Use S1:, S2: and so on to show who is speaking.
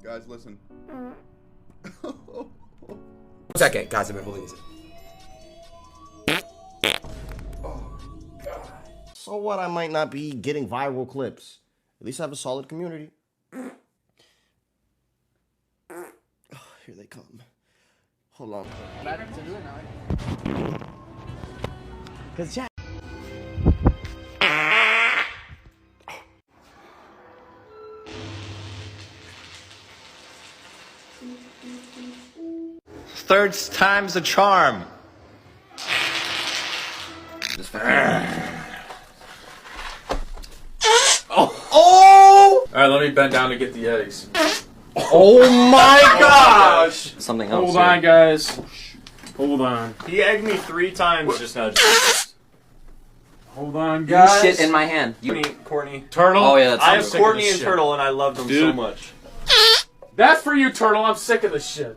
S1: Guys, listen.
S2: Second, guys, I've been bullying this.
S3: So what? I might not be getting viral clips. At least I have a solid community. Oh, here they come. Hold on. Cause yeah.
S4: Third time's a charm.
S5: Oh! Alright, let me bend down to get the eggs.
S4: Oh my gosh! Something else.
S5: Hold on, guys. Hold on.
S6: He egged me 3 times just now.
S5: Hold on, guys.
S4: You shit in my hand.
S6: Courtney.
S5: Turtle?
S4: Oh, yeah, that's
S6: I have
S5: sick of
S6: Courtney
S5: this
S6: and
S5: shit.
S6: Turtle, and I love them so much.
S5: That's for you, Turtle. I'm sick of this shit.